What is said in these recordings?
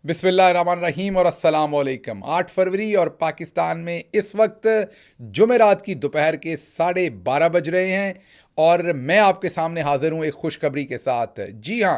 बिस्मिल्लाहिर्रहमानिर्रहीम और अस्सलाम वालेकुम। 8 फरवरी और पाकिस्तान में इस वक्त जुमेरात की दोपहर के 12:30 बज रहे हैं और मैं आपके सामने हाजिर हूं एक खुशखबरी के साथ। जी हां,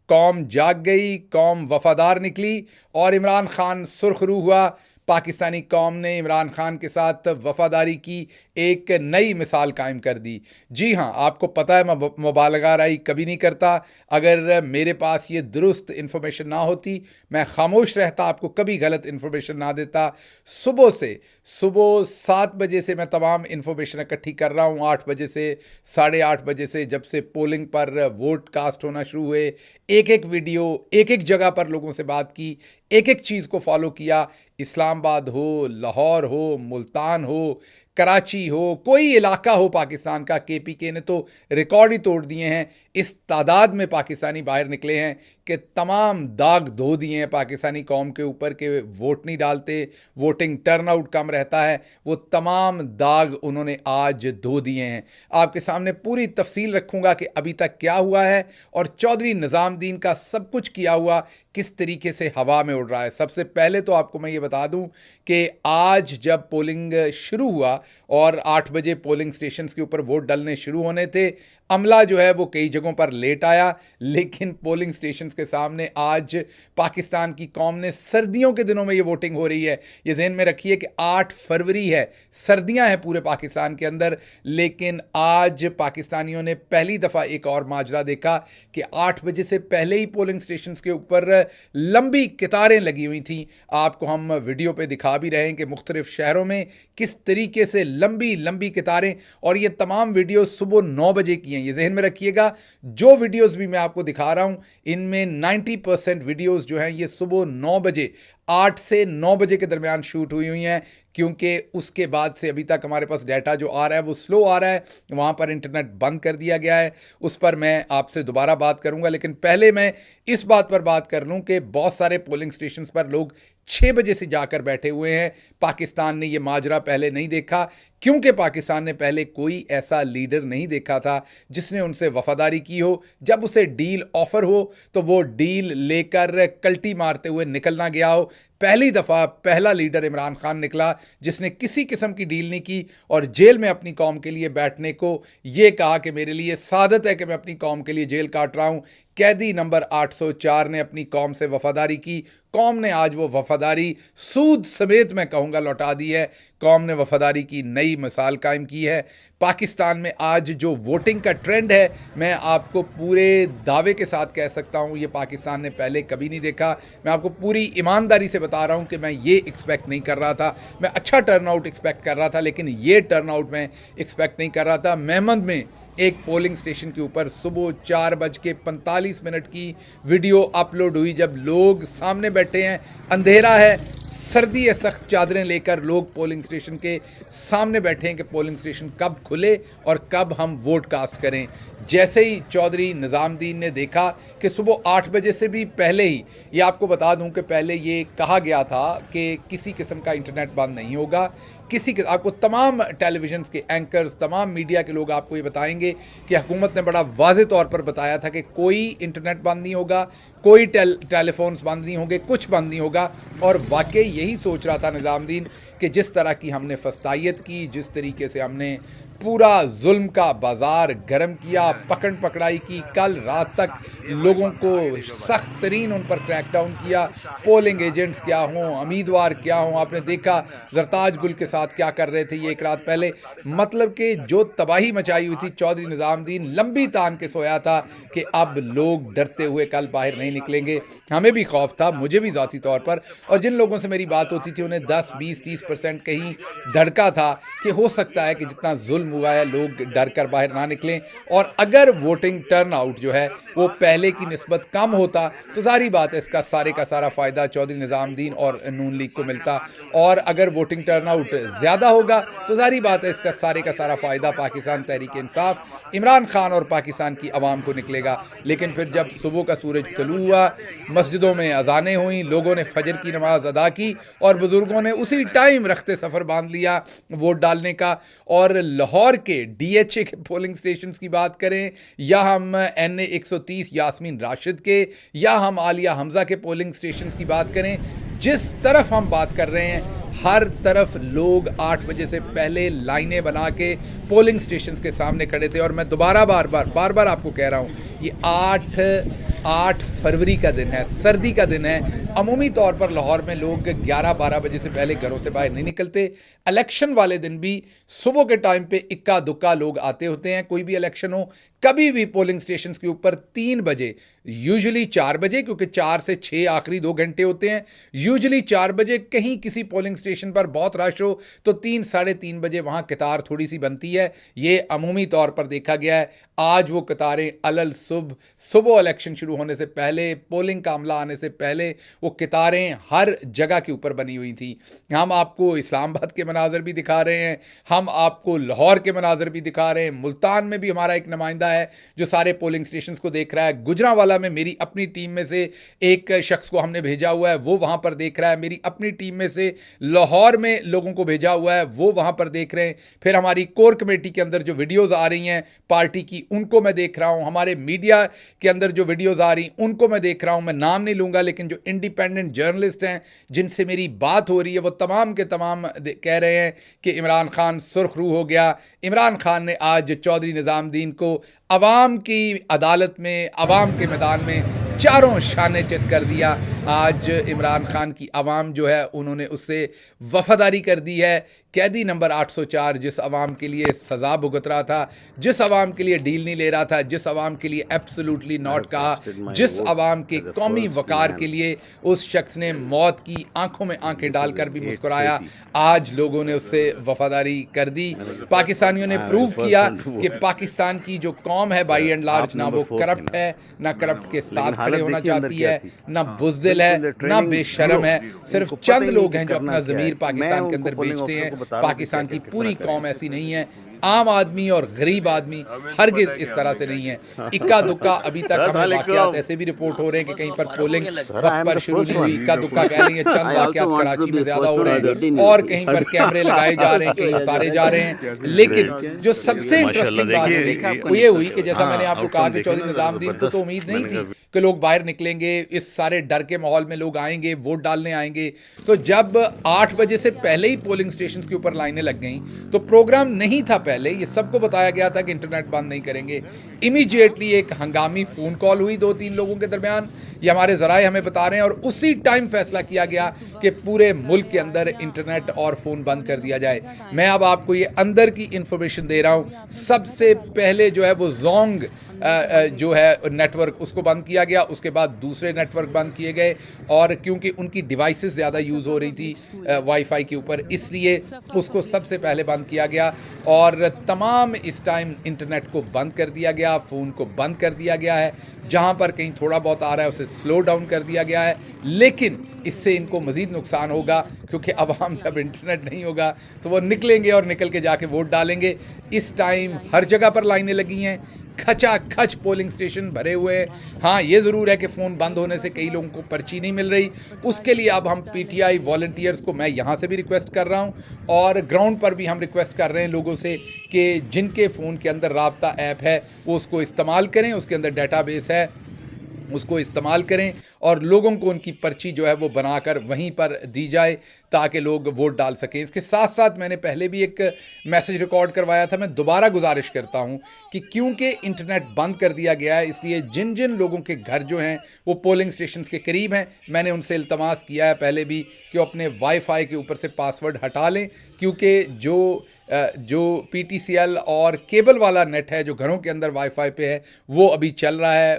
कौम जाग गई, कौम वफादार निकली और इमरान खान सुरखरू हुआ। पाकिस्तानी कौम ने इमरान खान के साथ वफादारी की एक नई मिसाल कायम कर दी। जी हाँ, आपको पता है मैं मुबालगाराई कभी नहीं करता। अगर मेरे पास ये दुरुस्त इन्फॉर्मेशन ना होती, मैं खामोश रहता, आपको कभी गलत इन्फॉर्मेशन ना देता। सुबह 7 बजे से मैं तमाम इन्फॉर्मेशन इकट्ठी कर रहा हूँ। 8 बजे से 8:30 बजे से जब से पोलिंग पर वोट कास्ट होना शुरू हुए, एक एक वीडियो, एक एक जगह पर लोगों से बात की, एक एक चीज़ को फॉलो किया। इस्लामाबाद हो, लाहौर हो, मुल्तान हो, कराची हो, कोई इलाका हो पाकिस्तान का, केपीके ने तो रिकॉर्ड ही तोड़ दिए हैं। इस तादाद में पाकिस्तानी बाहर निकले हैं कि तमाम दाग धो दिए हैं पाकिस्तानी कौम के ऊपर कि वोट नहीं डालते, वोटिंग टर्नआउट कम रहता है। वो तमाम दाग उन्होंने आज धो दिए हैं। आपके सामने पूरी तफसील रखूंगा कि अभी तक क्या हुआ है और चौधरी निज़ामुद्दीन का सब कुछ किया हुआ किस तरीके से हवा में उड़ रहा है। सबसे पहले तो आपको मैं ये बता दूं कि आज जब पोलिंग शुरू हुआ और 8 बजे पोलिंग स्टेशंस के ऊपर वोट डालने शुरू होने थे, अमला जो है वो कई जगहों पर लेट आया, लेकिन पोलिंग स्टेशंस के सामने आज पाकिस्तान की कौम ने, सर्दियों के दिनों में ये वोटिंग हो रही है, ये ज़हन में रखिए कि 8 फरवरी है, सर्दियां हैं पूरे पाकिस्तान के अंदर, लेकिन आज पाकिस्तानियों ने पहली दफ़ा एक और माजरा देखा कि 8 बजे से पहले ही पोलिंग स्टेशंस के ऊपर लंबी कतारें लगी हुई थी। आपको हम वीडियो पे दिखा भी रहे हैं कि मुख्तलिफ शहरों में किस तरीके से लंबी लंबी कतारें, और ये तमाम वीडियो सुबह 9 बजे की हैं। ये जहन में रखिएगा, जो वीडियोस भी मैं आपको दिखा रहा हूं इनमें 90% वीडियोस जो हैं ये सुबह 9 बजे, 8 से 9 बजे के दरमियान शूट हुई हैं, क्योंकि उसके बाद से अभी तक हमारे पास डाटा जो आ रहा है वो स्लो आ रहा है। वहाँ पर इंटरनेट बंद कर दिया गया है, उस पर मैं आपसे दोबारा बात करूँगा। लेकिन पहले मैं इस बात पर बात कर लूँ कि बहुत सारे पोलिंग स्टेशंस पर लोग 6 बजे से जाकर बैठे हुए हैं। पाकिस्तान ने ये माजरा पहले नहीं देखा, क्योंकि पाकिस्तान ने पहले कोई ऐसा लीडर नहीं देखा था जिसने उनसे वफादारी की हो। जब उसे डील ऑफर हो तो वो डील लेकर कल्टी मारते हुए निकलना गया हो। पहली दफ़ा पहला लीडर इमरान खान निकला जिसने किसी किस्म की डील नहीं की और जेल में अपनी कौम के लिए बैठने को ये कहा कि मेरे लिए सादत है कि मैं अपनी कौम के लिए जेल काट रहा हूँ। कैदी नंबर 804 ने अपनी कौम से वफादारी की। कौम ने आज वो वफादारी सूद समेत मैं कहूँगा लौटा दी है। कौम ने वफादारी की नई मिसाल कायम की है। पाकिस्तान में आज जो वोटिंग का ट्रेंड है, मैं आपको पूरे दावे के साथ कह सकता हूँ ये पाकिस्तान ने पहले कभी नहीं देखा। मैं आपको पूरी ईमानदारी से बता रहा हूँ कि मैं ये एक्सपेक्ट नहीं कर रहा था। मैं अच्छा टर्नआउट एक्सपेक्ट कर रहा था, लेकिन ये टर्नआउट मैं एक्सपेक्ट नहीं कर रहा था। मेहमद में एक पोलिंग स्टेशन के ऊपर सुबह 4:45 की वीडियो अपलोड हुई, जब लोग सामने बैठे हैं, अंधेरा है, सर्दी है, सख्त चादरें लेकर लोग पोलिंग स्टेशन के सामने बैठे हैं कि पोलिंग स्टेशन कब खुले और कब हम वोट कास्ट करें। जैसे ही चौधरी निज़ामुद्दीन ने देखा कि सुबह 8 बजे से भी पहले ही, ये आपको बता दूं कि पहले ये कहा गया था कि किसी किस्म का इंटरनेट बंद नहीं होगा। आपको तमाम टेलीविजन्स के एंकर्स, तमाम मीडिया के लोग आपको ये बताएंगे कि हुकूमत ने बड़ा वाज़े तौर पर बताया था कि कोई इंटरनेट बंद नहीं होगा, कोई टेलीफोन्स बंद नहीं होंगे, कुछ बंद नहीं होगा। और वाकई यही सोच रहा था निज़ामुद्दीन कि जिस तरह की हमने फस्तायत की, जिस तरीके से हमने पूरा जुल्म का बाजार गर्म किया, पकड़ पकड़ाई की, कल रात तक लोगों को सख्त तरीन उन पर क्रैकडाउन किया, पोलिंग एजेंट्स क्या हों, उम्मीदवार क्या हों, आपने देखा जरताज गुल के साथ क्या कर रहे थे ये एक रात पहले। मतलब कि जो तबाही मचाई हुई थी, चौधरी निज़ामुद्दीन लंबी तान के सोया था कि अब लोग डरते हुए कल बाहर नहीं निकलेंगे। हमें भी खौफ था, मुझे भी ज़ाती तौर पर, और जिन लोगों से मेरी बात होती थी उन्हें 10, 20, 30% कहीं धड़का था कि हो सकता है कि जितना जुल्म हुआ है लोग डर कर बाहर ना निकलें, और अगर वोटिंग टर्नआउट जो है वो पहले की निस्बत कम होता तो सारी बात है इसका सारे का सारा फ़ायदा चौधरी निज़ामुद्दीन और नून लीग को मिलता, और अगर वोटिंग टर्नआउट ज़्यादा होगा तो सारी बात है इसका सारे का सारा फ़ायदा पाकिस्तान तहरीक इंसाफ, इमरान खान और पाकिस्तान की आवाम को निकलेगा। लेकिन फिर जब सुबह का सूरज तलू हुआ, मस्जिदों में अजानें हुई, लोगों ने फजर की नमाज अदा की और बुज़ुर्गों ने उसी टाइम रखते सफ़र बांध लिया वोट डालने का, और लाहौर लाहौर के डीएचए के पोलिंग स्टेशंस की बात करें, या हम एनए 130 यास्मीन राशिद के, या हम आलिया हमजा के पोलिंग स्टेशंस की बात करें, जिस तरफ हम बात कर रहे हैं हर तरफ लोग 8 बजे से पहले लाइनें बना के पोलिंग स्टेशंस के सामने खड़े थे। और मैं दोबारा बार बार आपको कह रहा हूँ, ये 8 फरवरी का दिन है, सर्दी का दिन है। अमूमी तौर पर लाहौर में लोग 11-12 बजे से पहले घरों से बाहर नहीं निकलते। इलेक्शन वाले दिन भी सुबह के टाइम पे इक्का दुक्का लोग आते होते हैं। कोई भी इलेक्शन हो, कभी भी पोलिंग स्टेशंस के ऊपर 3 बजे, यूजुअली 4 बजे, क्योंकि 4 से 6 आखिरी 2 घंटे होते हैं, यूजुअली 4 बजे कहीं किसी पोलिंग स्टेशन पर बहुत रश हो तो 3-3:30 बजे वहाँ कतार थोड़ी सी बनती है। ये अमूमी तौर पर देखा गया है। आज वो कतारें अलल सुबह इलेक्शन शुरू होने से पहले, पोलिंग का अमला आने से पहले, वो कतारें हर जगह के ऊपर बनी हुई थी। हम आपको इस्लामाबाद के मनाजर भी दिखा रहे हैं, हम आपको लाहौर के मनाजर भी दिखा रहे हैं। मुल्तान में भी हमारा एक नुमाइंदा है जो सारे पोलिंग स्टेशंस को देख रहा है। गुजरांवाला में मेरी अपनी टीम में से एक शख्स को हमने भेजा हुआ है, वो वहाँ पर देख रहा है। मेरी अपनी टीम में से लाहौर में लोगों को भेजा हुआ है, वो वहाँ पर देख रहे हैं। फिर हमारी कोर कमेटी के अंदर जो वीडियोज़ आ रही हैं पार्टी की, उनको मैं देख रहा हूँ। हमारे मीडिया के अंदर जो वीडियोज़ आ रही उनको मैं देख रहा हूँ। मैं नाम नहीं लूँगा, लेकिन जो इंडिपेंडेंट जर्नलिस्ट हैं जिनसे मेरी बात हो रही है, वो तमाम के तमाम कह रहे हैं कि इमरान खान सुर्खरू हो गया। इमरान खान ने आज चौधरी निज़ामुद्दीन को अवाम की अदालत में, अवाम के मैदान में चारों शाने चित कर दिया। आज इमरान खान की अवाम जो है, उन्होंने उससे वफादारी कर दी है। कैदी नंबर 804 जिस अवाम के लिए सज़ा भुगत रहा था, जिस अवाम के लिए डील नहीं ले रहा था, जिस अवाम के लिए एब्सोल्युटली नॉट कहा, जिस अवाम के कौमी वकार के लिए उस शख्स ने मौत की आंखों में आंखें डालकर भी मुस्कुराया, आज लोगों ने उससे वफादारी कर दी। पाकिस्तानियों ने प्रूव किया कि पाकिस्तान की जो कौम है बाई एंड लार्ज, ना वो करप्ट है, ना करप्ट के साथ खड़े होना चाहती है, ना बुज़दिल है, ना बेशरम है। सिर्फ चंद लोग हैं जो अपना ज़मीर पाकिस्तान के अंदर बेचते हैं। पाकिस्तान की पूरी कौम ऐसी नहीं है। आम आदमी और गरीब आदमी हरगिज इस तरह से नहीं है। इक्का दुक्का अभी तक हमें वाकयात ऐसे भी रिपोर्ट हो रहे हैं कि कहीं पर पोलिंग वक्त पर शुरू नहीं हुई। इक्का दुक्का कह लेंगे, चंद वाकयात कराची में ज्यादा हो रहे हैं और कहीं पर कैमरे लगाए जा रहे हैं, कहीं उतारे जा रहे हैं। लेकिन जो सबसे इंटरेस्टिंग बात हुई वो ये हुई कि जैसा मैंने आपको कहा कि चौधरी निज़ामुद्दीन को तो उम्मीद नहीं थी कि लोग बाहर निकलेंगे, इस सारे डर के माहौल में लोग आएंगे, वोट डालने आएंगे। तो जब 8 बजे से पहले ही पोलिंग स्टेशन के ऊपर लाइनें लग गई, तो प्रोग्राम नहीं था पहले, ये सबको बताया गया था कि इंटरनेट बंद नहीं करेंगे। इमीडिएटली एक हंगामी फ़ोन कॉल हुई 2-3 लोगों के दरमियान, ये हमारे ज़राए हमें बता रहे हैं, और उसी टाइम फैसला किया गया कि पूरे मुल्क के अंदर इंटरनेट और फ़ोन बंद कर दिया जाए। मैं अब आपको ये अंदर की इंफॉर्मेशन दे रहा हूँ। सबसे पहले जो है वो जोंग जो है नेटवर्क, उसको बंद किया गया। उसके बाद दूसरे नेटवर्क बंद किए गए, और क्योंकि उनकी डिवाइसेस ज़्यादा यूज़ हो रही थी वाईफाई के ऊपर, इसलिए उसको सबसे पहले बंद किया गया। और तमाम इस टाइम इंटरनेट को बंद कर दिया गया, फ़ोन को बंद कर दिया गया है। जहाँ पर कहीं थोड़ा बहुत आ रहा है उसे स्लो डाउन कर दिया गया है। लेकिन इससे इनको मज़ीद नुकसान होगा, क्योंकि अब हम जब इंटरनेट नहीं होगा तो वो निकलेंगे और निकल के जाके वोट डालेंगे। इस टाइम हर जगह पर लाइनें लगी हैं, खचाखच पोलिंग स्टेशन भरे हुए हैं। हाँ, ये ज़रूर है कि फ़ोन बंद होने से कई लोगों को पर्ची नहीं मिल रही। उसके लिए अब हम पीटीआई वॉलंटियर्स को, मैं यहाँ से भी रिक्वेस्ट कर रहा हूँ और ग्राउंड पर भी हम रिक्वेस्ट कर रहे हैं लोगों से कि जिनके फ़ोन के अंदर राब्ता ऐप है वो उसको इस्तेमाल करें, उसके अंदर डेटाबेस है, उसको इस्तेमाल करें और लोगों को उनकी पर्ची जो है वो बनाकर वहीं पर दी जाए ताकि लोग वोट डाल सकें। इसके साथ साथ मैंने पहले भी एक मैसेज रिकॉर्ड करवाया था, मैं दोबारा गुजारिश करता हूं कि क्योंकि इंटरनेट बंद कर दिया गया है, इसलिए जिन जिन लोगों के घर जो हैं वो पोलिंग स्टेशंस के करीब हैं, मैंने उनसे इल्तमास किया है पहले भी कि वो अपने वाईफाई के ऊपर से पासवर्ड हटा लें, क्योंकि जो पीटीसीएल और केबल वाला नेट है जो घरों के अंदर वाईफाई पे है वो अभी चल रहा है,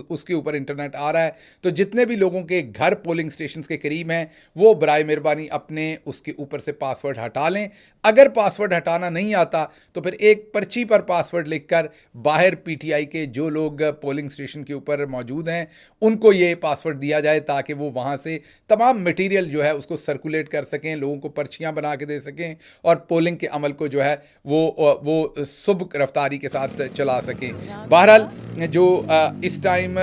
उसके ऊपर इंटरनेट आ रहा है। तो जितने भी लोगों के घर पोलिंग स्टेशंस के करीब हैं वो बराए मेहरबानी अपने उसके ऊपर से पासवर्ड हटा लें। अगर पासवर्ड हटाना नहीं आता तो फिर एक पर्ची पर पासवर्ड लिखकर बाहर पीटीआई के जो लोग पोलिंग स्टेशन के ऊपर मौजूद हैं उनको ये पासवर्ड दिया जाए ताकि वो वहाँ से तमाम मटीरियल जो है उसको सर्कुलेट कर सकें, लोगों को पर्चियाँ बना के दे सकें और पोलिंग के अमल को जो है वो सुबह रफ्तारी के साथ चला सकें। बहरहाल जो इस टाइम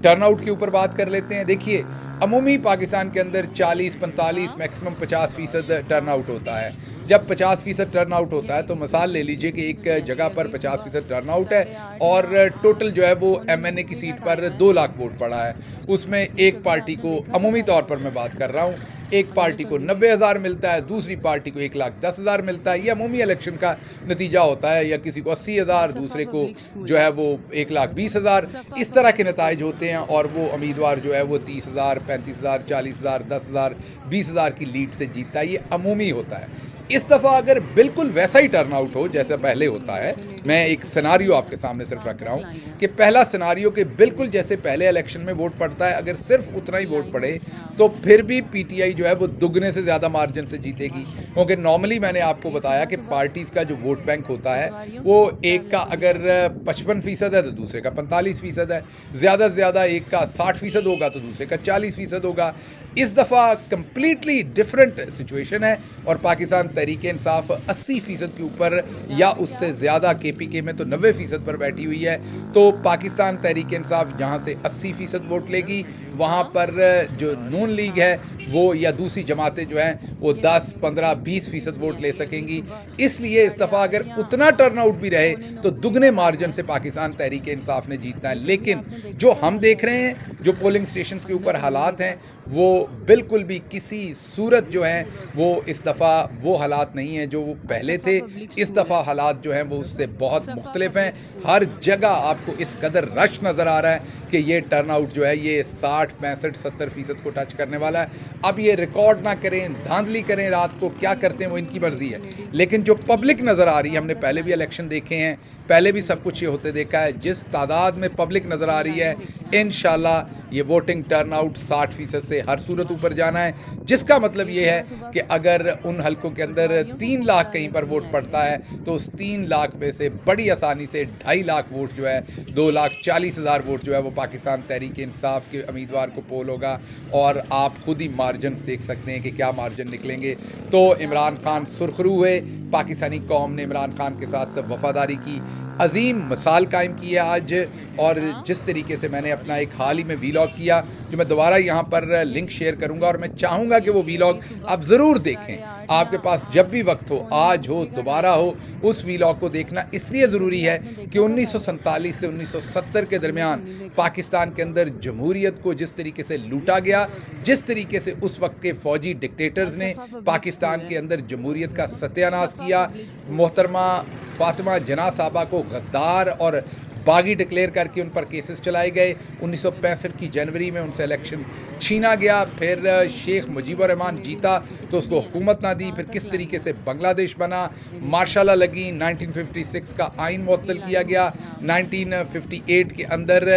टर्नआउट के ऊपर बात कर लेते हैं। देखिए, अमूमी पाकिस्तान के अंदर 40-45 मैक्सिमम 50% टर्न आउट होता है। जब 50% टर्न आउट होता है तो मिसाल ले लीजिए कि एक जगह पर 50% टर्न आउट है और टोटल जो है वो एमएनए की सीट पर 2 लाख वोट पड़ा है। उसमें एक पार्टी को, अमूमी तौर पर मैं बात कर रहा हूँ, एक पार्टी को 90,000 मिलता है, दूसरी पार्टी को 1,10,000 मिलता है। ये अमूमी इलेक्शन का नतीजा होता है। या किसी को 80,000, दूसरे को जो है वो 1,20,000, इस तरह के नताइज होते हैं और वो उम्मीदवार जो है वो 30,000, 35,000, 40,000, 10,000, 20,000 की लीड से जीतता है। ये अमूमी होता है। इस दफ़ा अगर बिल्कुल वैसा ही टर्न आउट हो जैसा पहले होता है, मैं एक सिनारियो आपके सामने सिर्फ रख रहा हूँ कि पहला सिनारियो के बिल्कुल जैसे पहले इलेक्शन में वोट पड़ता है, अगर सिर्फ उतना ही वोट पड़े तो फिर भी पीटीआई जो है वो दुगने से ज़्यादा मार्जिन से जीतेगी। क्योंकि नॉर्मली मैंने आपको बताया कि पार्टीज़ का जो वोट बैंक होता है वो एक का अगर 55% है तो दूसरे का 45% है, ज़्यादा से ज़्यादा एक का 60% होगा तो दूसरे का 40% होगा। इस दफ़ा कंप्लीटली डिफरेंट सिचुएशन है और पाकिस्तान तहरीक इंसाफ 80% के ऊपर या उससे ज़्यादा, केपीके में तो 90% पर बैठी हुई है। तो पाकिस्तान तहरीक इंसाफ जहाँ से 80% वोट लेगी, वहाँ पर जो नून लीग है वो या दूसरी जमातें जो हैं वो 10, 15, 20% वोट ले सकेंगी। इसलिए इस दफ़ा अगर उतना टर्नआउट भी रहे तो दुगने मार्जिन से पाकिस्तान तहरीक इंसाफ ने जीतना है। लेकिन जो हम देख रहे हैं, जो पोलिंग स्टेशन के ऊपर हालात हैं, वो बिल्कुल भी किसी सूरत जो हैं वो इस दफ़ा वो हालात नहीं हैं जो वो पहले थे। इस दफ़ा हालात जो हैं वो उससे बहुत मुख्तलिफ हैं। हर जगह आपको इस कदर रश नज़र आ रहा है कि ये टर्नआउट जो है ये 60, 65, 70% को टच करने वाला है। अब ये रिकॉर्ड ना करें, धांधली करें, रात को क्या करते हैं वो इनकी मर्ज़ी है। लेकिन जो पब्लिक नज़र आ रही है, हमने पहले भी इलेक्शन देखे हैं, पहले भी सब कुछ ये होते देखा है, जिस तादाद में पब्लिक नज़र आ रही है, इंशाल्लाह ये वोटिंग टर्नआउट 60% से हर सूरत ऊपर जाना है। जिसका मतलब ये है कि अगर उन हलकों के अंदर 3 लाख कहीं पर वोट पड़ता है तो उस 3 लाख में से बड़ी आसानी से 2.5 लाख वोट जो है, 2,40,000 वोट जो है वो पाकिस्तान तहरीक इंसाफ के उम्मीदवार को पोल होगा। और आप खुद ही मार्जिन देख सकते हैं कि क्या मार्जिन निकलेंगे। तो इमरान खान सुरखरू हुए, पाकिस्तानी कौम ने इमरान खान के साथ वफादारी की अजीम मिसाल कायम की है आज। और जिस तरीके से मैंने अपना एक हाल ही में वीलॉग किया, जो मैं दोबारा यहाँ पर लिंक शेयर करूँगा, और मैं चाहूँगा कि वो वीलॉग आप ज़रूर देखें। आपके पास जब भी वक्त हो, आज हो, दोबारा हो, उस वीलॉग को देखना इसलिए ज़रूरी है कि 1947 से 1970 के दरमियान पाकिस्तान के अंदर जमहूरियत को जिस तरीके से लूटा गया, जिस तरीके से उस वक्त के फ़ौजी डिक्टेटर्स ने पाकिस्तान के अंदर जमहूरियत का सत्यानाश किया, मोहतरमा फातिमा जना साहबा को गद्दार और बागी डिक्लेयर करके उन पर केसेस चलाए गए। 1965 की जनवरी में उनसे इलेक्शन छीना गया। फिर शेख मुजीबुर रहमान जीता तो उसको हुकूमत ना दी। फिर किस तरीके से बांग्लादेश बना, मार्शल लॉ लगी, 1956 का आइन मुअत्तल किया गया। 1958 के अंदर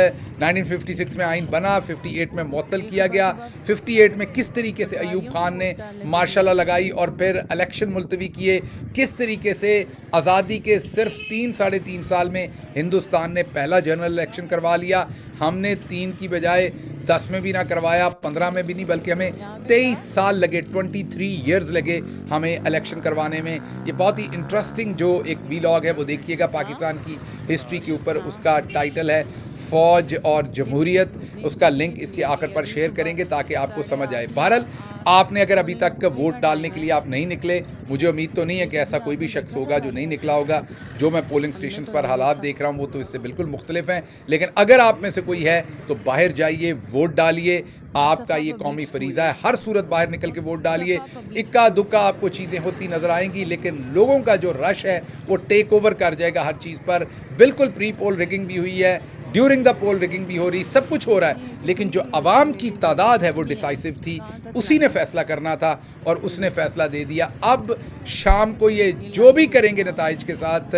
1956 में आइन बना, 58 में मुअत्तल किया गया। 58 में किस तरीके से अयूब खान ने मार्शल लॉ लगाई और फिर इलेक्शन मुलतवी किए। किस तरीके से आज़ादी के सिर्फ 3-3.5 साल में हिंदुस्तान ने पहला जनरल इलेक्शन करवा लिया। हमने 3 की बजाय 10 में भी ना करवाया, 15 में भी नहीं, बल्कि हमें 23 साल लगे, 23 ईयर्स लगे हमें इलेक्शन करवाने में। ये बहुत ही इंटरेस्टिंग जो एक वीलॉग है वो देखिएगा पाकिस्तान की हिस्ट्री के ऊपर। उसका टाइटल है फ़ौज और जमहूरियत। उसका लिंक इसके आखिर पर शेयर करेंगे ताकि आपको समझ आए। बहरहाल, आपने अगर अभी तक वोट डालने के लिए आप नहीं निकले, मुझे उम्मीद तो नहीं है कि ऐसा कोई भी शख्स होगा जो नहीं निकला होगा। जो मैं पोलिंग स्टेशन पर हालात देख रहा हूँ वो तो इससे बिल्कुल मुख्तलिफ हैं। लेकिन अगर आप में से कोई है तो बाहर जाइए, वोट डालिए। आपका ये कौमी फरीज़ा है, हर सूरत बाहर निकल के वोट डालिए। इक्का दुक्का आपको चीज़ें होती नज़र आएंगी, लेकिन लोगों का जो रश है वो टेक ओवर कर जाएगा हर चीज़ पर। बिल्कुल प्री पोल रिगिंग भी हुई है, ड्यूरिंग द पोल रिगिंग भी हो रही, सब कुछ हो रहा है। लेकिन जो अवाम की तादाद है वो डिसाइसिव थी, उसी ने फैसला करना था और उसने फैसला दे दिया। अब शाम को ये जो भी करेंगे नताइज के साथ,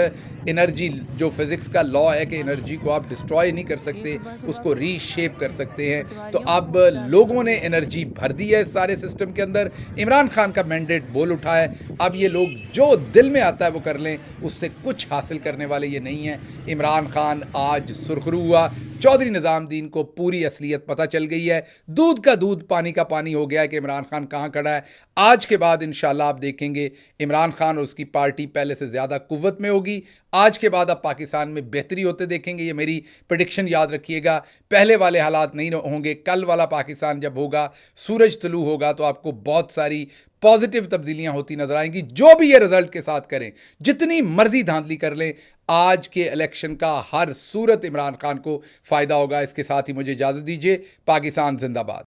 एनर्जी जो फिज़िक्स का लॉ है कि एनर्जी को आप डिस्ट्रॉय नहीं कर सकते, उसको रीशेप कर सकते हैं। तो अब लोगों ने एनर्जी भर दी है सारे सिस्टम के अंदर। इमरान खान का मैंडेट बोल उठा है। अब ये लोग जो दिल में आता है वो कर लें, उससे कुछ हासिल करने वाले ये नहीं हैं। इमरान खान आज सुरखरू शुरू हुआ, चौधरी निज़ामुद्दीन को पूरी असलियत पता चल गई है। दूध का दूध पानी का पानी हो गया है कि इमरान खान कहाँ खड़ा है। आज के बाद इंशाल्लाह आप देखेंगे इमरान खान और उसकी पार्टी पहले से ज़्यादा कुव्वत में होगी। आज के बाद आप पाकिस्तान में बेहतरी होते देखेंगे, ये मेरी प्रेडिक्शन याद रखिएगा। पहले वाले हालात नहीं होंगे। कल वाला पाकिस्तान जब होगा, सूरज तुलू होगा, तो आपको बहुत सारी पॉजिटिव तब्दीलियां होती नजर आएंगी। जो भी ये रिजल्ट के साथ करें, जितनी मर्जी धांधली कर लें, आज के इलेक्शन का हर सूरत इमरान खान को फायदा होगा। इसके साथ ही मुझे इजाजत दीजिए। पाकिस्तान जिंदाबाद।